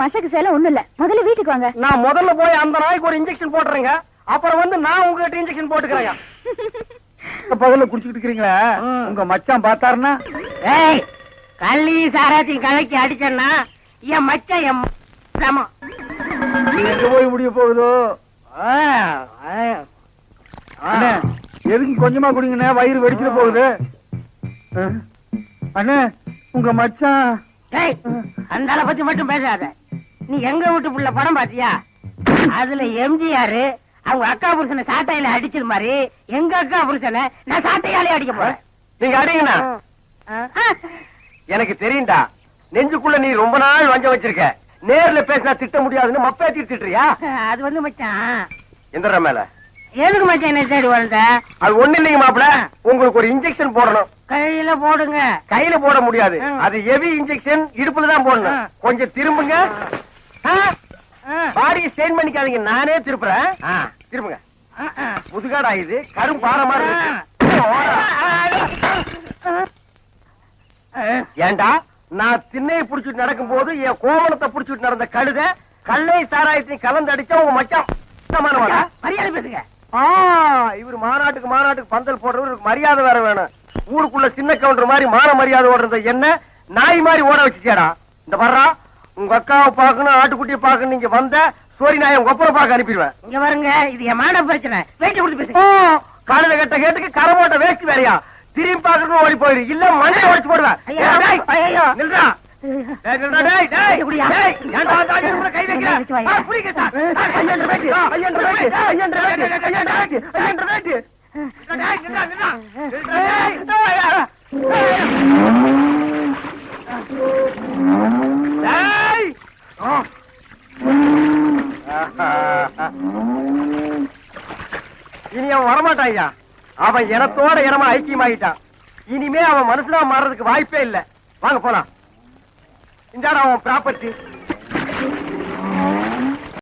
பசக்கு சேல ஒண்ணு இல்ல, முதல்ல வீட்டுக்கு வாங்க. நான் முதல்ல போய் அந்த நாய்க்கு ஒரு இன்ஜெக்ஷன் போட்டுறேங்க. அப்புறம் வந்து நான் உங்ககிட்ட இன்ஜெக்ஷன் போட்டுக்கிறேங்க. பகல்ல குடிச்சுக்கிட்டு இருக்கீங்களா? உங்க மச்சான் பார்த்தாருன்னா கள்ளி சாராத்தையும் கலக்கி அடிச்சேன்னா என் மச்சான் என் சமம். எங்க போய் முடிய போகுதோ? அண்ணே, எதுக்கு கொஞ்சமா குடிங்கண்ணே, வயிறு வெடிச்சிட போகுது. அண்ணே, உங்க மச்சான். அந்த ஆளை பத்தி மட்டும் பேசாத. நீ எங்க வீட்டு புள்ள படம் பாத்தியா? அதுல எம்ஜிஆர் அவங்க அக்கா புருஷனை சாட்டையில அடிச்சது மாதிரி எங்க அக்கா புருஷனை நான் சாட்டையாலே அடிக்க போறேன். நீங்க அடிங்கண்ணா. எனக்கு தெரியும்டா, நெஞ்சுக்குள்ள நீ ரொம்ப நாள் வஞ்ச வச்சிருக்க. நேர்ல பேசினா திட்ட முடியாதுன்னு மப்பே திட்டுறியா? அது வந்து மச்சான் எந்திர மேல எதுக்கு மச்சான் என்ன தேடி வந்த? அது ஒண்ணு இல்லைங்க மாப்பிள, உங்களுக்கு ஒரு இன்ஜெக்ஷன் போடணும். கையில போடுங்க. கையில போட முடியாது, அது ஹெவி இன்ஜெக்ஷன், இடுப்புல தான் போடணும். கொஞ்சம் திரும்புங்க. பாடியை ஸ்டெயின் பண்ணிக்காதீங்க, நானே திருப்புறேன். திரும்புங்க. முதுகாடா இது, கரும் பாறை மாதிரி இருக்கு. ஏண்டா, நான் திண்ணையை புடிச்சிட்டு நடக்கும் போது என் கோவணத்தை புடிச்சிட்டு நடந்த கழுத கல்லை சாராயத்தையும் கலந்து அடிச்சா உங்க மச்சான் மரியாதை பேசுங்க. இவரு மாநாட்டுக்கு பந்தல் போடுறவருக்கு மரியாதை வேற வேணும். ஊருக்குள்ள சின்ன கவுண்டர் மாதிரி மான மரியாதை ஓடுறத என்ன நாய் மாதிரி ஓட வச்சுச்சேடா. இந்த வர்றா, உங்க அக்காவை பாக்கணும், ஆட்டுக்குட்டியை பாக்கணும். நீங்க வந்த சோரி நாயை உங்க ஒப்பனை பார்க்க அனுப்பிடுவேன். இங்க வருங்க, இது என் மான பிரச்சனை. வேட்டி கொடுத்து பேசுங்க. காலையில கட்ட கேட்டுக்கு கரமோட்ட வேஸ்ட் வேறையா? திரும்பி பாக்கணும் ஓடி போயிரு, இல்ல மண்ணை உடைச்சு போடுவேன். நில்றா. கை இனி அவன் வரமாட்டான். அவன் இனத்தோட இனமா ஐக்கியமாயிட்டான். இனிமே அவன் மனுஷனா மாறதுக்கு வாய்ப்பே இல்லை. வாங்க போலாம். இந்த அவன் ப்ராப்பர்ட்டி